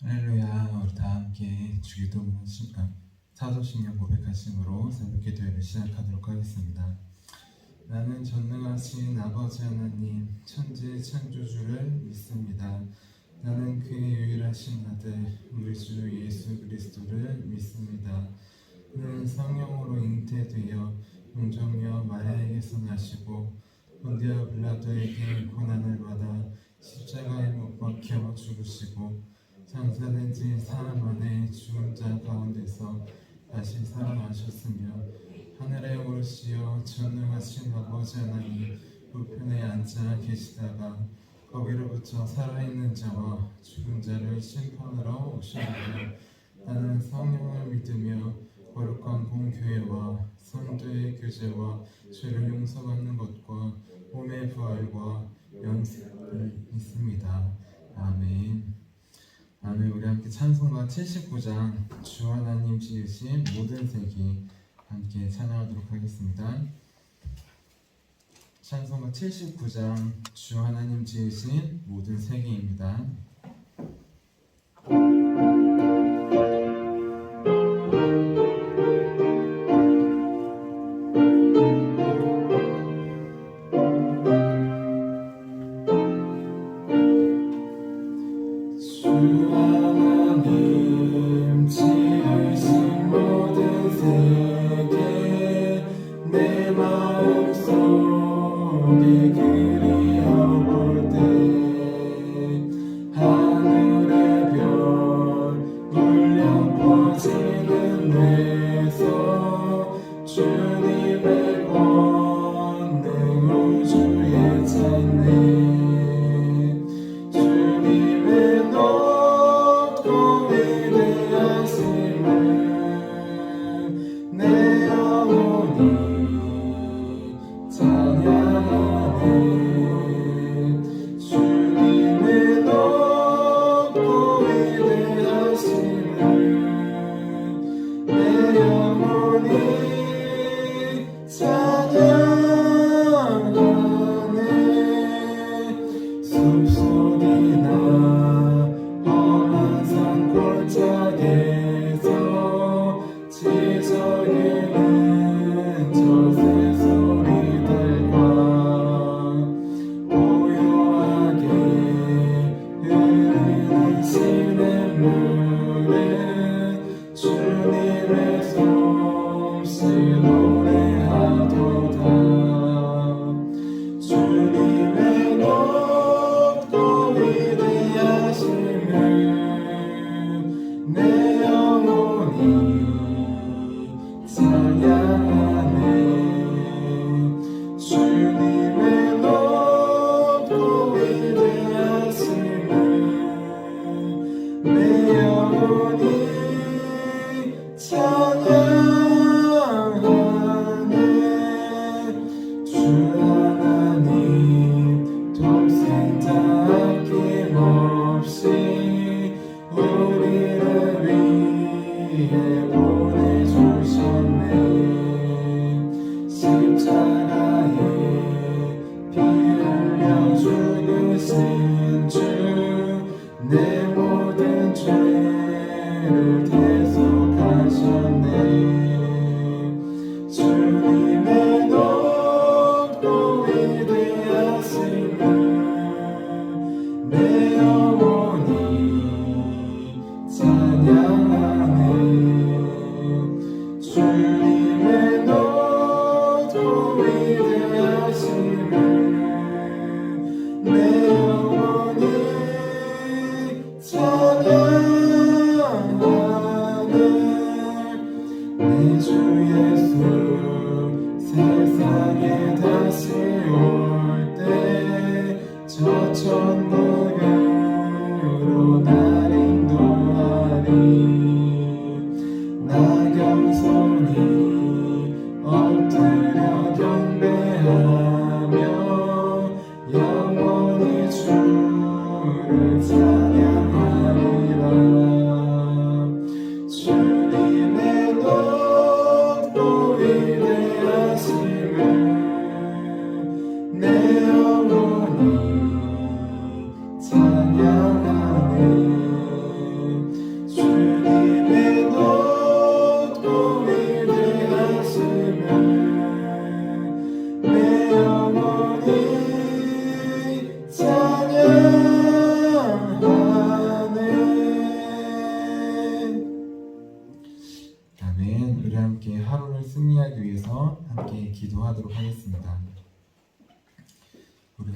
할렐루야. 우리 다 함께 주기도문 사도신경 고백하심으로 새벽 기도회를 시작하도록 하겠습니다. 나는 전능하신 아버지 하나님 천지 창조주를 믿습니다. 나는 그의 유일하신 아들 우리 주 예수 그리스도를 믿습니다. 그는 성령으로 잉태되어 동정녀 마리아에게서 나시고 본디오 빌라도에게 고난을 받아 십자가에 못 박혀 죽으시고 장사된 지 사흘 만에 죽은 자 가운데서 다시 살아나셨으며 하늘에 오르시어 전능하신 아버지 하나님 우편에 앉아 계시다가 거기로부터 살아있는 자와 죽은 자를 심판하러 오셨느냐. 나는 성령을 믿으며 거룩한 공교회와 성도의 교제와 죄를 용서받는 것과 몸의 부활과 영생을 믿습니다. 아멘. 아멘. 우리 함께 찬송가 79장 주 하나님 지으신 모든 세계 함께 찬양하도록 하겠습니다. 찬송가 79장 주 하나님 지으신 모든 세계입니다.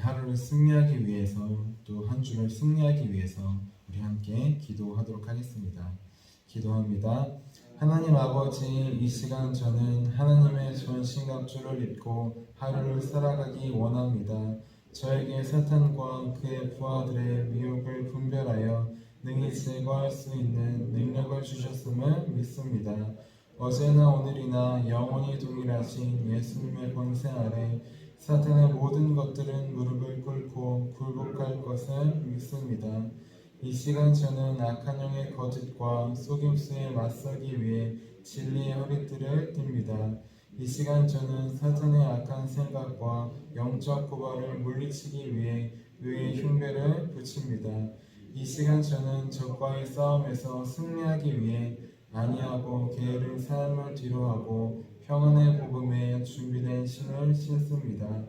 하루를 승리하기 위해서 또 한 주를 승리하기 위해서 우리 함께 기도하도록 하겠습니다. 기도합니다. 하나님 아버지, 이 시간 저는 하나님의 전신갑주를 입고 하루를 살아가기 원합니다. 저에게 사탄과 그의 부하들의 미혹을 분별하여 능히 제거할 수 있는 능력을 주셨음을 믿습니다. 어제나 오늘이나 영원히 동일하신 예수님의 권세 아래 사탄의 모든 것들은 무릎을 꿇고 굴복할 것을 믿습니다. 이 시간 저는 악한 영의 거짓과 속임수에 맞서기 위해 진리의 허리띠를 띱니다. 이 시간 저는 사탄의 악한 생각과 영적 고발을 물리치기 위해 의의 흉배를 붙입니다. 이 시간 저는 적과의 싸움에서 승리하기 위해 안위하고 게으른 삶을 뒤로하고 평안의 복음에 준비된 신을 신습니다.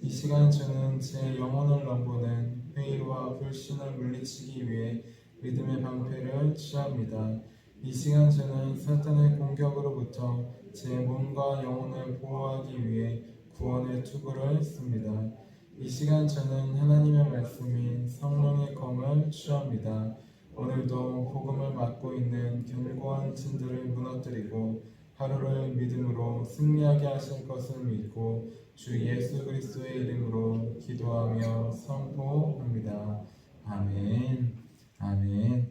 이 시간 저는 제 영혼을 넘보는 회의와 불신을 물리치기 위해 믿음의 방패를 취합니다. 이 시간 저는 사탄의 공격으로부터 제 몸과 영혼을 보호하기 위해 구원의 투구를 씁니다. 이 시간 저는 하나님의 말씀인 성령의 검을 취합니다. 오늘도 복음을 맡고 있는 견고한 진들을 무너뜨리고 하루를 믿음으로 승리하게 하실 것을 믿고 주 예수 그리스도의 이름으로 기도하며 선포합니다. 아멘. 아멘.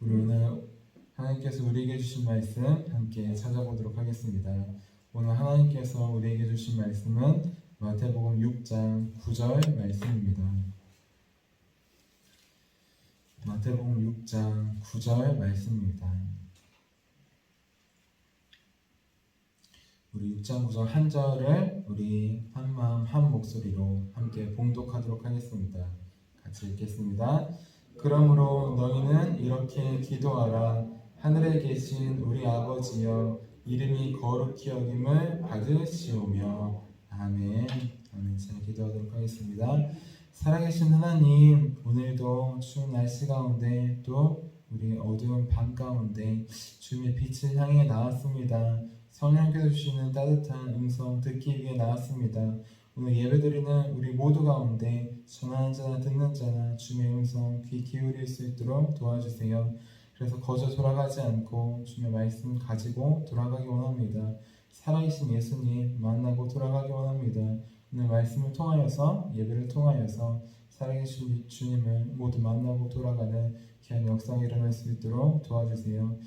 우리 오늘 하나님께서 우리에게 주신 말씀 함께 찾아보도록 하겠습니다. 오늘 하나님께서 우리에게 주신 말씀은 마태복음 6장 9절 말씀입니다. 마태복음 6장 9절 말씀입니다. 우리 6장 9절 한 절을 우리 한 마음 한 목소리로 함께 봉독하도록 하겠습니다. 같이 읽겠습니다. 그러므로 너희는 이렇게 기도하라. 하늘에 계신 우리 아버지여, 이름이 거룩히 여김을 받으시오며. 아멘. 아멘. 자, 기도하도록 하겠습니다. 살아계신 하나님, 오늘도 추운 날씨 가운데 또 우리 어두운 밤 가운데 주님의 빛을 향해 나왔습니다. 성령께서 주시는 따뜻한 음성 듣기 위해 나왔습니다. 오늘 예배드리는 우리 모두 가운데 전하는 자나 듣는 자나 주님의 음성 귀 기울일 수 있도록 도와주세요. 그래서 거저 돌아가지 않고 주님의 말씀 가지고 돌아가기 원합니다. 살아계신 예수님 만나고 돌아가기 원합니다. 오늘 말씀을 통하여서 예배를 통하여서 살아계신 주님을 모두 만나고 돌아가는 귀한 역사가 일어날 수 있도록 도와주세요.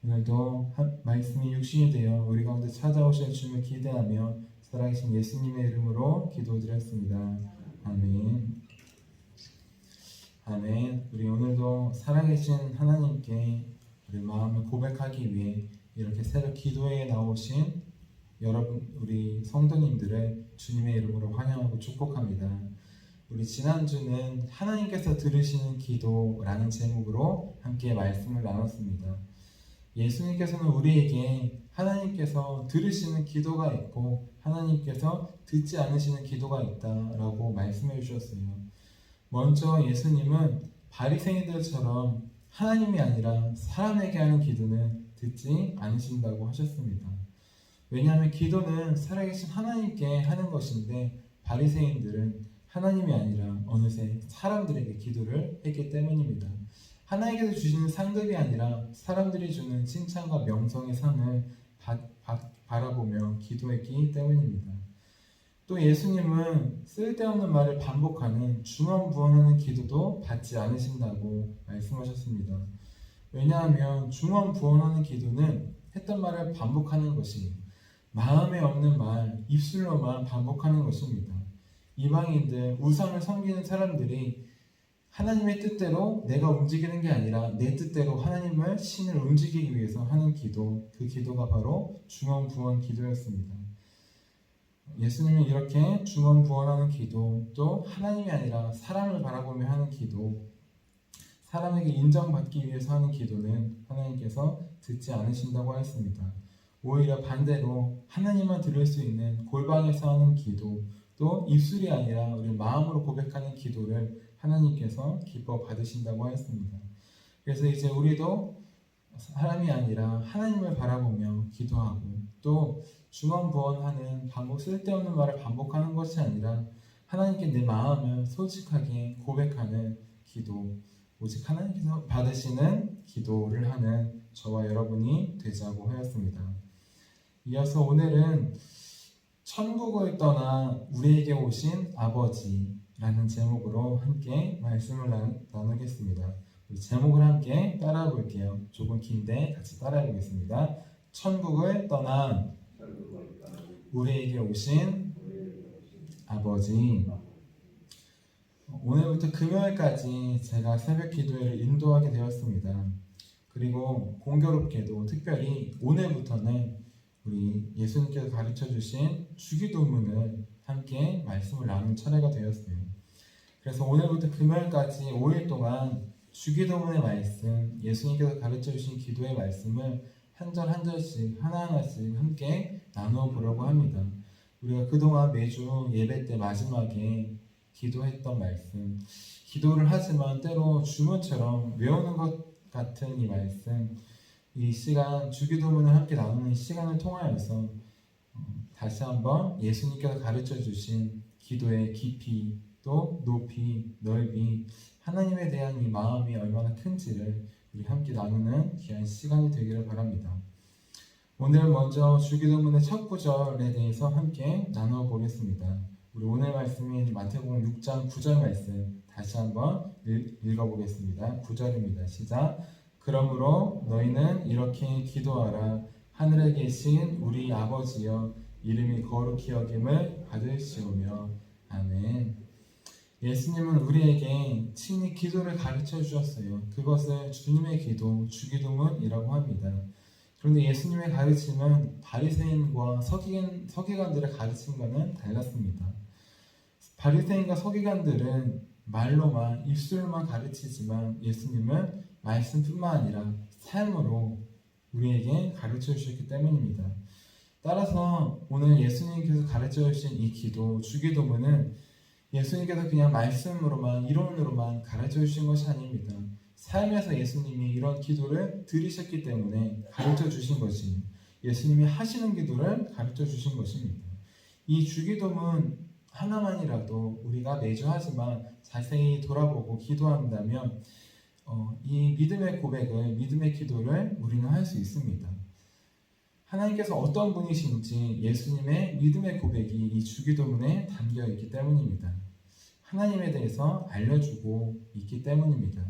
오늘도 말씀이 육신이 되어 우리 가운데 찾아오실 주님을 기대하며 살아계신 예수님의 이름으로 기도드렸습니다. 아멘. 아멘. 우리 오늘도 살아계신 하나님께 우리 마음을 고백하기 위해 이렇게 새벽 기도회에 나오신 여러분, 우리 성도님들을 주님의 이름으로 환영하고 축복합니다. 우리 지난주는 하나님께서 들으시는 기도라는 제목으로 함께 말씀을 나눴습니다. 예수님께서는 우리에게 하나님께서 들으시는 기도가 있고 하나님께서 듣지 않으시는 기도가 있다라고 말씀해 주셨어요. 먼저 예수님은 바리새인들처럼 하나님이 아니라 사람에게 하는 기도는 듣지 않으신다고 하셨습니다. 왜냐하면 기도는 살아계신 하나님께 하는 것인데 바리새인들은 하나님이 아니라 어느새 사람들에게 기도를 했기 때문입니다. 하나님께서 주시는 상급이 아니라 사람들이 주는 칭찬과 명성의 상을 바라보며 기도했기 때문입니다. 또 예수님은 쓸데없는 말을 반복하는 중언부언하는 기도도 받지 않으신다고 말씀하셨습니다. 왜냐하면 중언부언하는 기도는 했던 말을 반복하는 것이 마음에 없는 말, 입술로만 반복하는 것입니다. 이방인들, 우상을 섬기는 사람들이 하나님의 뜻대로 내가 움직이는 게 아니라 내 뜻대로 하나님을, 신을 움직이기 위해서 하는 기도, 그 기도가 바로 중언부언 기도였습니다. 예수님은 이렇게 중언부언하는 기도, 또 하나님이 아니라 사람을 바라보며 하는 기도, 사람에게 인정받기 위해서 하는 기도는 하나님께서 듣지 않으신다고 했습니다. 오히려 반대로 하나님만 들을 수 있는 골방에서 하는 기도, 또 입술이 아니라 우리 마음으로 고백하는 기도를 하나님께서 기뻐 받으신다고 하였습니다. 그래서 이제 우리도 사람이 아니라 하나님을 바라보며 기도하고 또 중언부언하는 쓸데없는 말을 반복하는 것이 아니라 하나님께 내 마음을 솔직하게 고백하는 기도, 오직 하나님께서 받으시는 기도를 하는 저와 여러분이 되자고 하였습니다. 이어서 오늘은 천국을 떠나 우리에게 오신 아버지라는 제목으로 함께 말씀을 나누겠습니다. 제목을 함께 따라해 볼게요. 조금 긴데 같이 따라해 보겠습니다. 천국을 떠나 우리에게 오신 아버지. 오늘부터 금요일까지 제가 새벽 기도회를 인도하게 되었습니다. 그리고 공교롭게도 특별히 오늘부터는 우리 예수님께서 가르쳐 주신 주기도문을 함께 말씀을 나눈 차례가 되었어요. 그래서 오늘부터 금요일까지 5일 동안 주기도문의 말씀, 예수님께서 가르쳐 주신 기도의 말씀을 한 절 한 절씩 하나하나씩 함께 나누어 보려고 합니다. 우리가 그동안 매주 예배 때 마지막에 기도했던 말씀, 기도를 하지만 때로 주문처럼 외우는 것 같은 이 말씀, 이 시간 주기도문을 함께 나누는 시간을 통하여서 다시 한번 예수님께서 가르쳐 주신 기도의 깊이 또 높이 넓이 하나님에 대한 이 마음이 얼마나 큰지를 우리 함께 나누는 귀한 시간이 되기를 바랍니다. 오늘 먼저 주기도문의 첫 구절에 대해서 함께 나누어 보겠습니다. 우리 오늘 말씀인 마태복음 6장 9절 말씀 다시 한번 읽어보겠습니다. 9절입니다. 시작. 그러므로 너희는 이렇게 기도하라. 하늘에 계신 우리 아버지여, 이름이 거룩히 여김을 받으시오며. 아멘. 예수님은 우리에게 친히 기도를 가르쳐 주셨어요. 그것을 주님의 기도, 주기도문이라고 합니다. 그런데 예수님의 가르침은 바리새인과 서기관들의 가르침과는 달랐습니다. 바리새인과 서기관들은 말로만, 입술로만 가르치지만 예수님은 말씀뿐만 아니라 삶으로 우리에게 가르쳐 주셨기 때문입니다. 따라서 오늘 예수님께서 가르쳐 주신 이 기도, 주기도문은 예수님께서 그냥 말씀으로만, 이론으로만 가르쳐 주신 것이 아닙니다. 삶에서 예수님이 이런 기도를 들으셨기 때문에 가르쳐 주신 것이, 예수님이 하시는 기도를 가르쳐 주신 것입니다. 이 주기도문 하나만이라도 우리가 매주 하지만 자세히 돌아보고 기도한다면 이 믿음의 고백을, 믿음의 기도를 우리는 할 수 있습니다. 하나님께서 어떤 분이신지 예수님의 믿음의 고백이 이 주기도문에 담겨 있기 때문입니다. 하나님에 대해서 알려주고 있기 때문입니다.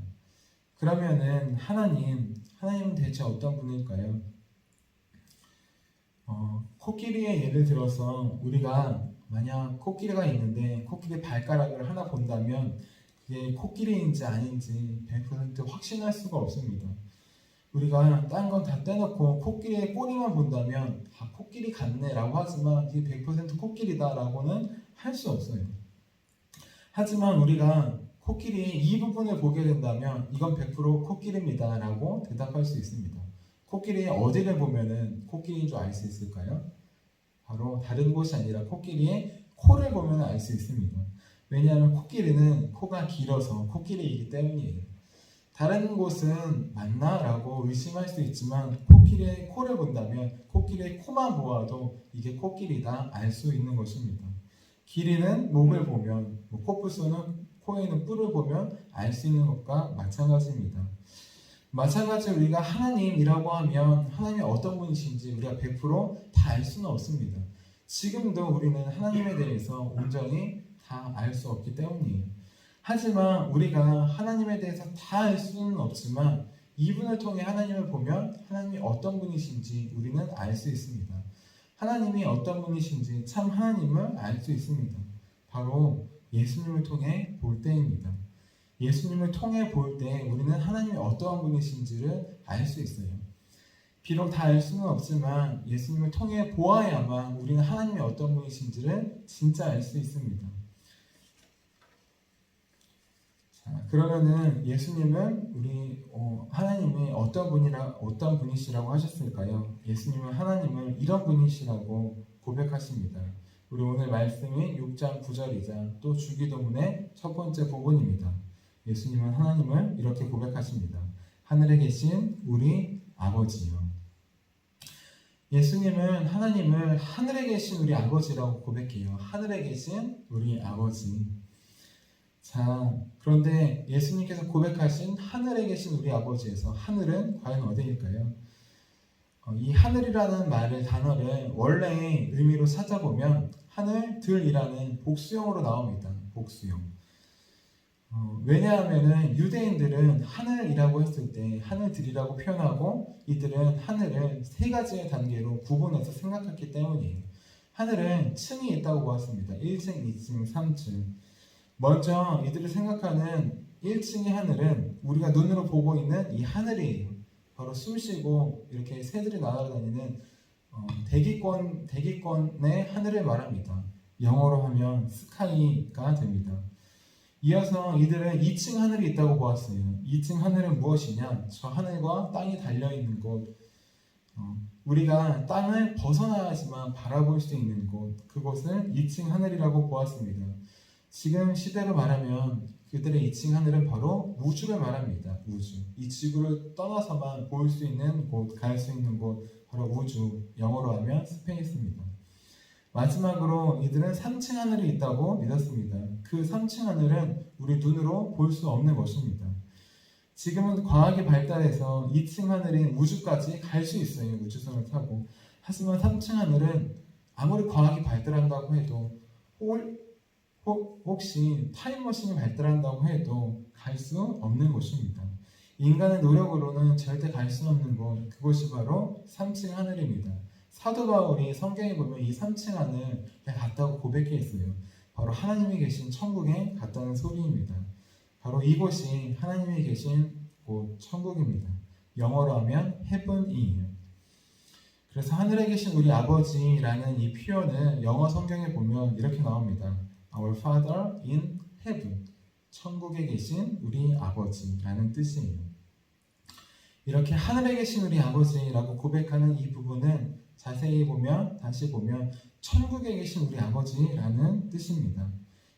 그러면은 하나님은 대체 어떤 분일까요? 코끼리의 예를 들어서 우리가 만약 코끼리가 있는데 코끼리 발가락을 하나 본다면 그게 코끼리인지 아닌지 100% 확신할 수가 없습니다. 우리가 딴 건 다 떼놓고 코끼리의 꼬리만 본다면 코끼리 같네 라고 하지만 그게 100% 코끼리다 라고는 할 수 없어요. 하지만 우리가 코끼리의 이 부분을 보게 된다면 이건 100% 코끼리입니다 라고 대답할 수 있습니다. 코끼리의 어디를 보면은 코끼리인 줄 알 수 있을까요? 바로 다른 곳이 아니라 코끼리의 코를 보면 알 수 있습니다. 왜냐하면 코끼리는 코가 길어서 코끼리이기 때문이에요. 다른 곳은 맞나? 라고 의심할 수 있지만 코끼리의 코를 본다면 코끼리의 코만 보아도 이게 코끼리다 알 수 있는 것입니다. 길이는 목을 보면, 코뿔소는 코에 있는 뿔을 보면 알 수 있는 것과 마찬가지입니다. 마찬가지로 우리가 하나님이라고 하면 하나님이 어떤 분이신지 우리가 100% 다 알 수는 없습니다. 지금도 우리는 하나님에 대해서 온전히 다 알 수 없기 때문이에요. 하지만 우리가 하나님에 대해서 다 알 수는 없지만 이분을 통해 하나님을 보면 하나님이 어떤 분이신지 우리는 알 수 있습니다. 하나님이 어떤 분이신지 참 하나님을 알 수 있습니다. 바로 예수님을 통해 볼 때입니다. 예수님을 통해 볼 때 우리는 하나님이 어떠한 분이신지를 알 수 있어요. 비록 다 알 수는 없지만 예수님을 통해 보아야만 우리는 하나님이 어떤 분이신지를 진짜 알 수 있습니다. 자, 그러면은 예수님은 우리 하나님이 어떤 분이시라고 하셨을까요? 예수님은 하나님을 이런 분이시라고 고백하십니다. 우리 오늘 말씀이 6장 9절이자 또 주기도문의 첫 번째 부분입니다. 예수님은 하나님을 이렇게 고백하십니다. 하늘에 계신 우리 아버지요. 예수님은 하나님을 하늘에 계신 우리 아버지라고 고백해요. 하늘에 계신 우리 아버지. 자, 그런데 예수님께서 고백하신 하늘에 계신 우리 아버지에서 하늘은 과연 어디일까요? 이 하늘이라는 단어를 원래의 의미로 찾아보면 하늘들이라는 복수형으로 나옵니다. 복수형. 왜냐하면 유대인들은 하늘이라고 했을 때 하늘들이라고 표현하고 이들은 하늘을 세 가지의 단계로 구분해서 생각했기 때문이에요. 하늘은 층이 있다고 보았습니다. 1층, 2층, 3층. 먼저 이들이 생각하는 1층의 하늘은 우리가 눈으로 보고 있는 이 하늘이에요. 바로 숨쉬고 이렇게 새들이 날아다니는 대기권의 하늘을 말합니다. 영어로 하면 스카이가 됩니다. 이어서 이들은 2층 하늘이 있다고 보았어요. 2층 하늘은 무엇이냐? 저 하늘과 땅이 달려있는 곳, 우리가 땅을 벗어나야지만 바라볼 수 있는 곳, 그곳을 2층 하늘이라고 보았습니다. 지금 시대로 말하면 그들의 2층 하늘은 바로 우주를 말합니다. 우주. 이 지구를 떠나서만 볼 수 있는 곳, 갈 수 있는 곳, 바로 우주. 영어로 하면 스페이스입니다. 마지막으로 이들은 3층 하늘이 있다고 믿었습니다. 그 3층 하늘은 우리 눈으로 볼 수 없는 것입니다. 지금은 과학이 발달해서 2층 하늘인 우주까지 갈 수 있어요. 우주선을 타고. 하지만 3층 하늘은 아무리 과학이 발달한다고 해도 혹시 타임머신이 발달한다고 해도 갈 수 없는 곳입니다. 인간의 노력으로는 절대 갈 수 없는 곳, 그곳이 바로 3층 하늘입니다. 사도 바울이 성경에 보면 이 3층 하늘에 갔다고 고백해 있어요. 바로 하나님이 계신 천국에 갔다는 소리입니다. 바로 이곳이 하나님이 계신 곳, 천국입니다. 영어로 하면 heaven이에요. 그래서 하늘에 계신 우리 아버지라는 이 표현을 영어 성경에 보면 이렇게 나옵니다. Our Father in heaven. 천국에 계신 우리 아버지라는 뜻이에요. 이렇게 하늘에 계신 우리 아버지라고 고백하는 이 부분은 자세히 보면, 다시 보면 천국에 계신 우리 아버지라는 뜻입니다.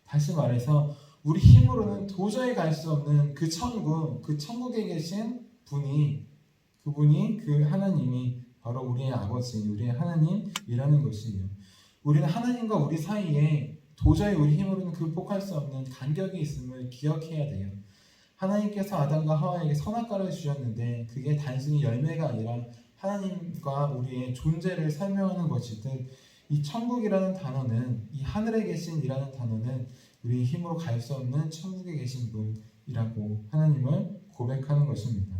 다시 말해서 우리 힘으로는 도저히 갈 수 없는 그 천국, 그 천국에 계신 그분이 그 하나님이 바로 우리의 아버지, 우리의 하나님이라는 것이에요. 우리는 하나님과 우리 사이에 도저히 우리 힘으로는 극복할 수 없는 간격이 있음을 기억해야 돼요. 하나님께서 아담과 하와에게 선악과를 주셨는데 그게 단순히 열매가 아니라 하나님과 우리의 존재를 설명하는 것이듯 이 천국이라는 단어는, 이 하늘에 계신이라는 단어는 우리 힘으로 갈 수 없는 천국에 계신 분이라고 하나님을 고백하는 것입니다.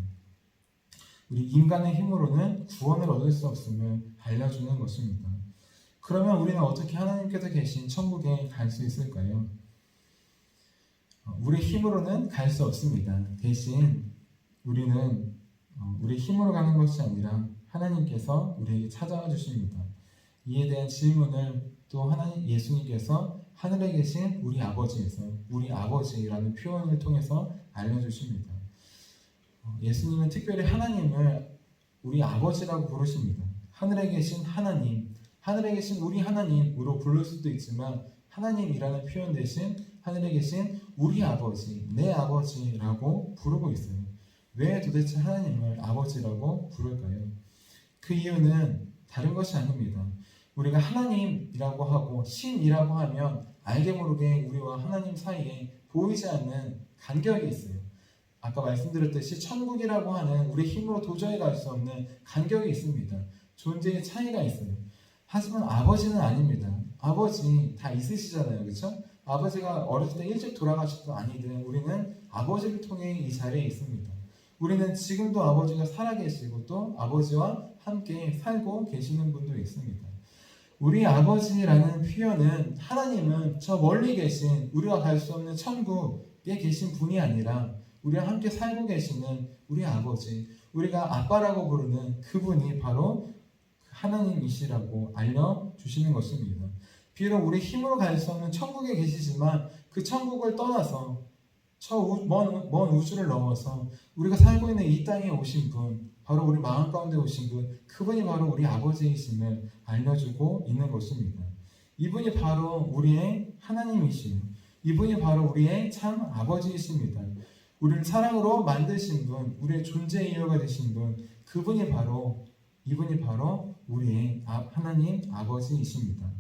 우리 인간의 힘으로는 구원을 얻을 수 없음을 알려주는 것입니다. 그러면 우리는 어떻게 하나님께서 계신 천국에 갈 수 있을까요? 우리 힘으로는 갈 수 없습니다. 대신 우리는 우리 힘으로 가는 것이 아니라 하나님께서 우리에게 찾아와 주십니다. 이에 대한 질문을 또 예수님께서 하늘에 계신 우리 아버지에서 우리 아버지라는 표현을 통해서 알려주십니다. 예수님은 특별히 하나님을 우리 아버지라고 부르십니다. 하늘에 계신 하나님, 하늘에 계신 우리 하나님으로 부를 수도 있지만 하나님이라는 표현 대신 하늘에 계신 우리 아버지, 내 아버지라고 부르고 있어요. 왜 도대체 하나님을 아버지라고 부를까요? 그 이유는 다른 것이 아닙니다. 우리가 하나님이라고 하고 신이라고 하면 알게 모르게 우리와 하나님 사이에 보이지 않는 간격이 있어요. 아까 말씀드렸듯이 천국이라고 하는 우리 힘으로 도저히 갈 수 없는 간격이 있습니다. 존재의 차이가 있어요. 하지만 아버지는 아닙니다. 아버지 다 있으시잖아요. 그렇죠? 아버지가 어렸을 때 일찍 돌아가셨던 아니든 우리는 아버지를 통해 이 자리에 있습니다. 우리는 지금도 아버지가 살아계시고 또 아버지와 함께 살고 계시는 분도 있습니다. 우리 아버지라는 표현은 하나님은 저 멀리 계신 우리가 갈 수 없는 천국에 계신 분이 아니라 우리와 함께 살고 계시는 우리 아버지, 우리가 아빠라고 부르는 그분이 바로 하나님이시라고 알려주시는 것입니다. 비록 우리 힘으로 갈 수 없는 천국에 계시지만 그 천국을 떠나서 저 먼 우주를 넘어서 우리가 살고 있는 이 땅에 오신 분, 바로 우리 마음 가운데 오신 분, 그분이 바로 우리 아버지이심을 알려주고 있는 것입니다. 이분이 바로 우리의 하나님이시요, 이분이 바로 우리의 참 아버지이십니다. 우리를 사랑으로 만드신 분, 우리의 존재 이유가 되신 분, 그분이 바로 이분이 바로 우리의 하나님 아버지이십니다.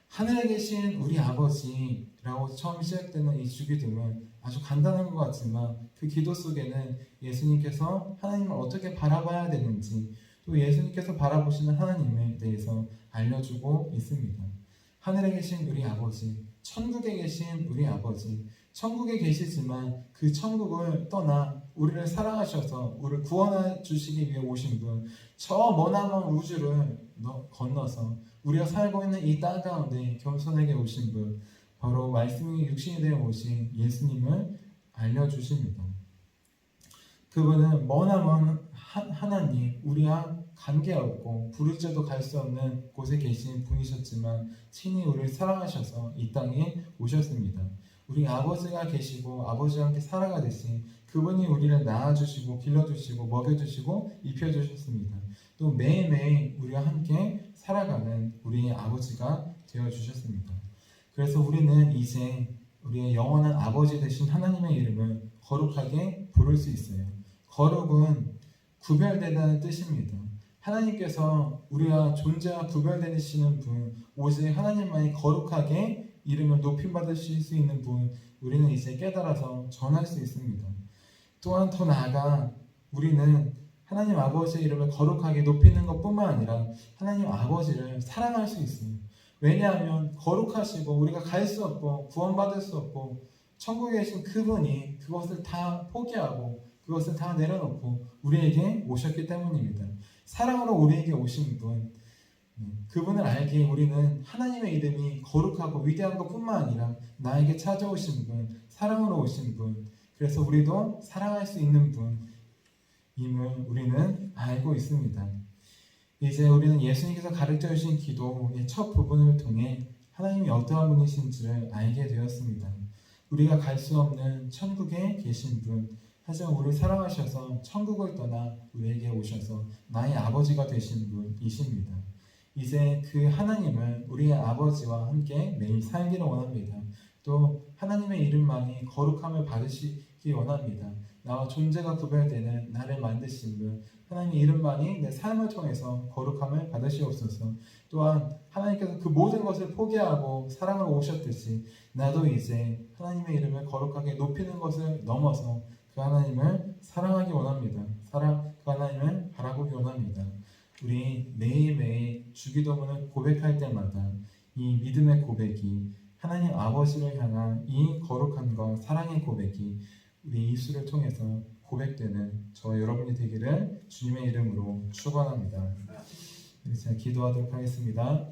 하늘에 계신 우리 아버지라고 처음 시작되는 이 주기도는 아주 간단한 것 같지만 그 기도 속에는 예수님께서 하나님을 어떻게 바라봐야 되는지, 또 예수님께서 바라보시는 하나님에 대해서 알려주고 있습니다. 하늘에 계신 우리 아버지, 천국에 계신 우리 아버지, 천국에 계시지만 그 천국을 떠나 우리를 사랑하셔서 우리를 구원해 주시기 위해 오신 분, 저 머나먼 우주를 건너서 우리가 살고 있는 이 땅 가운데 겸손하게 오신 분, 바로 말씀이 육신이 되어 오신 예수님을 알려주십니다. 그분은 머나먼 하나님, 우리와 관계없고 부르짖어도 갈 수 없는 곳에 계신 분이셨지만 친히 우리를 사랑하셔서 이 땅에 오셨습니다. 우리 아버지가 계시고 아버지와 함께 살아가듯이 그분이 우리를 낳아주시고 길러주시고 먹여주시고 입혀주셨습니다. 또 매일매일 우리와 함께 살아가는 우리의 아버지가 되어주셨습니다. 그래서 우리는 이제 우리의 영원한 아버지 되신 하나님의 이름을 거룩하게 부를 수 있어요. 거룩은 구별되다는 뜻입니다. 하나님께서 우리와 존재와 구별되시는 분, 오직 하나님만이 거룩하게 이름을 높임받으실 수 있는 분, 우리는 이제 깨달아서 전할 수 있습니다. 또한 더 나아가 우리는 하나님 아버지의 이름을 거룩하게 높이는 것뿐만 아니라 하나님 아버지를 사랑할 수 있어요. 왜냐하면 거룩하시고 우리가 갈 수 없고 구원받을 수 없고 천국에 계신 그분이 그것을 다 포기하고 그것을 다 내려놓고 우리에게 오셨기 때문입니다. 사랑으로 우리에게 오신 분, 그분을 알기에 우리는 하나님의 이름이 거룩하고 위대한 것뿐만 아니라 나에게 찾아오신 분, 사랑으로 오신 분, 그래서 우리도 사랑할 수 있는 분임을 우리는 알고 있습니다. 이제 우리는 예수님께서 가르쳐 주신 기도의 첫 부분을 통해 하나님이 어떠한 분이신지를 알게 되었습니다. 우리가 갈 수 없는 천국에 계신 분, 하지만 우리를 사랑하셔서 천국을 떠나 우리에게 오셔서 나의 아버지가 되신 분이십니다. 이제 그 하나님을 우리의 아버지와 함께 매일 살기를 원합니다. 또 하나님의 이름만이 거룩함을 받으시기 원합니다. 나와 존재가 구별되는 나를 만드신 분, 하나님의 이름만이 내 삶을 통해서 거룩함을 받으시옵소서. 또한 하나님께서 그 모든 것을 포기하고 사랑으로 오셨듯이 나도 이제 하나님의 이름을 거룩하게 높이는 것을 넘어서 그 하나님을 사랑하기 원합니다. 그 하나님을 바라보기 원합니다. 우리 매일매일 주기도문을 고백할 때마다 이 믿음의 고백이 하나님 아버지를 향한 이 거룩함과 사랑의 고백이 우리 입술을 통해서 고백되는 저와 여러분이 되기를 주님의 이름으로 축원합니다. 제가 기도하도록 하겠습니다.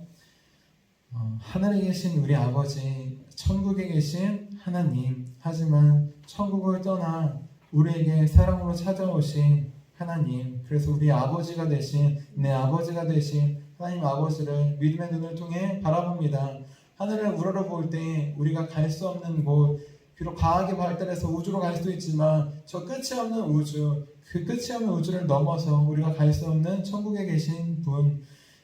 하늘에 계신 우리 아버지, 천국에 계신 하나님, 하지만 천국을 떠나 우리에게 사랑으로 찾아오신 하나님, 그래서 우리 아버지가 되신, 내 아버지가 되신 하나님 아버지를 믿음의 눈을 통해 바라봅니다. 하늘을 우러러볼 때 우리가 갈 수 없는 곳, 비록 과학이 발달해서 우주로 갈 수도 있지만 저 끝이 없는 우주, 그 끝이 없는 우주를 넘어서 우리가 갈 수 없는 천국에 계신 분,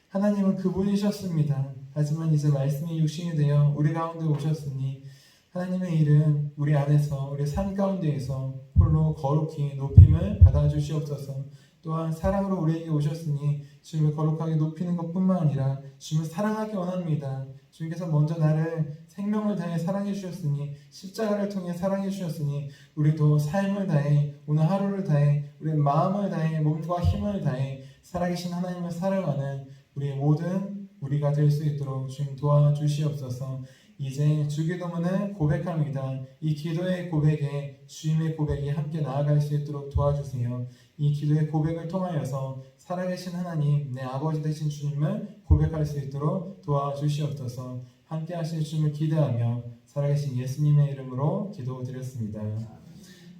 하나님은 그분이셨습니다. 하지만 이제 말씀이 육신이 되어 우리 가운데 오셨으니 하나님의 이름 우리 안에서, 우리 삶 가운데에서 홀로 거룩히 높임을 받아주시옵소서. 또한 사랑으로 우리에게 오셨으니 주님을 거룩하게 높이는 것뿐만 아니라 주님을 사랑하기 원합니다. 주님께서 먼저 나를 생명을 다해 사랑해 주셨으니, 십자가를 통해 사랑해 주셨으니 우리도 삶을 다해, 오늘 하루를 다해, 우리의 마음을 다해, 몸과 힘을 다해 살아계신 하나님을 사랑하는 우리의 모든 우리가 될 수 있도록 주님 도와주시옵소서. 이제 주기도문을 고백합니다. 이 기도의 고백에 주님의 고백이 함께 나아갈 수 있도록 도와주세요. 이 기도의 고백을 통하여서 살아계신 하나님, 내 아버지 되신 주님을 고백할 수 있도록 도와주시옵소서. 함께 하실 주님을 기대하며 살아계신 예수님의 이름으로 기도드렸습니다.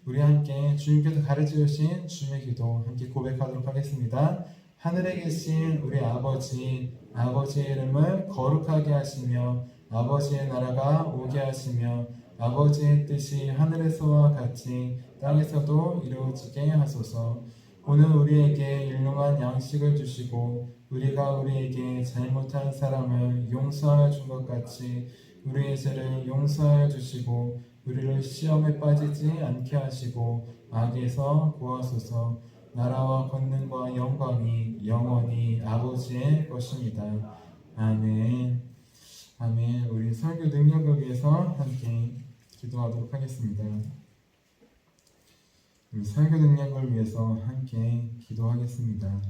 우리 함께 주님께서 가르쳐 주신 주님의 기도 함께 고백하도록 하겠습니다. 하늘에 계신 우리 아버지, 아버지의 이름을 거룩하게 하시며 아버지의 나라가 오게 하시며 아버지의 뜻이 하늘에서와 같이 땅에서도 이루어지게 하소서. 오늘 우리에게 일용할 양식을 주시고 우리가 우리에게 잘못한 사람을 용서하여 준 것 같이 우리의 죄를 용서하여 주시고 우리를 시험에 빠지지 않게 하시고 악에서 구하소서. 나라와 권능과 영광이 영원히 아버지의 것입니다. 아멘. 아멘. 우리 설교 능력을 위해서 함께 기도하도록 하겠습니다. 우리 설교 능력을 위해서 함께 기도하겠습니다.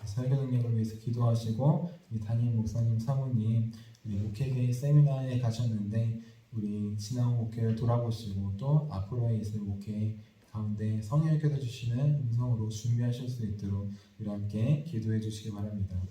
설교 능력을 위해서 기도하시고 우리 담임 목사님, 사모님 우리 목회계의 세미나에 가셨는데 우리 지나온 목회를 돌아보시고 또 앞으로의 있을 목회 가운데 성령을 켜주시는 음성으로 준비하실 수 있도록 우리 함께 기도해 주시기 바랍니다.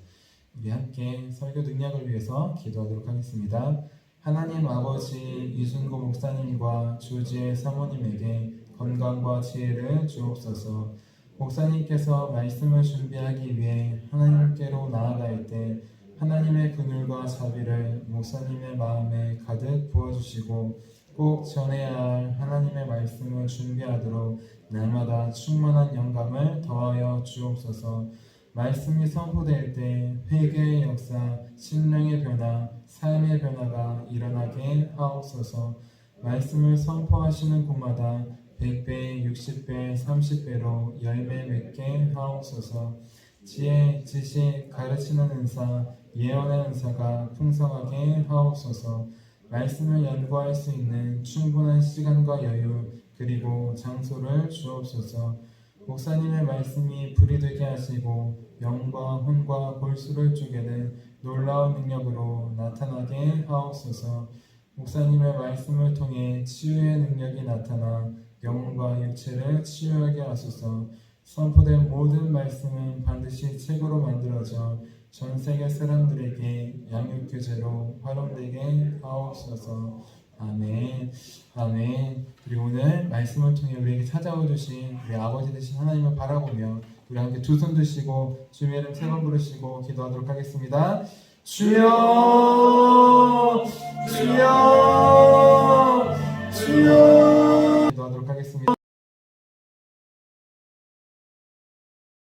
우리 함께 설교 능력을 위해서 기도하도록 하겠습니다. 하나님 아버지 이순고 목사님과 주지의 사모님에게 건강과 지혜를 주옵소서. 목사님께서 말씀을 준비하기 위해 하나님께로 나아갈 때 하나님의 긍휼과 자비를 목사님의 마음에 가득 부어주시고 꼭 전해야 할 하나님의 말씀을 준비하도록 날마다 충만한 영감을 더하여 주옵소서. 말씀이 선포될 때 회개의 역사, 심령의 변화, 삶의 변화가 일어나게 하옵소서. 말씀을 선포하시는 곳마다 100배, 60배, 30배로 열매 맺게 하옵소서. 지혜, 지식, 가르치는 은사, 예언의 은사가 풍성하게 하옵소서. 말씀을 연구할 수 있는 충분한 시간과 여유 그리고 장소를 주옵소서. 목사님의 말씀이 불이 되게 하시고 영과 혼과 골수를 쪼개는 놀라운 능력으로 나타나게 하옵소서. 목사님의 말씀을 통해 치유의 능력이 나타나 영과 육체를 치유하게 하소서. 선포된 모든 말씀은 반드시 책으로 만들어져 전 세계 사람들에게 양육교재로 활용되게 하옵소서. 아멘. 아멘. 우리 오늘 말씀을 통해 우리에게 찾아와 주신 우리 아버지 되신 하나님을 바라보며 우리 함께 두 손 드시고 주의 이름 세 번 부르시고 기도하도록 하겠습니다. 주여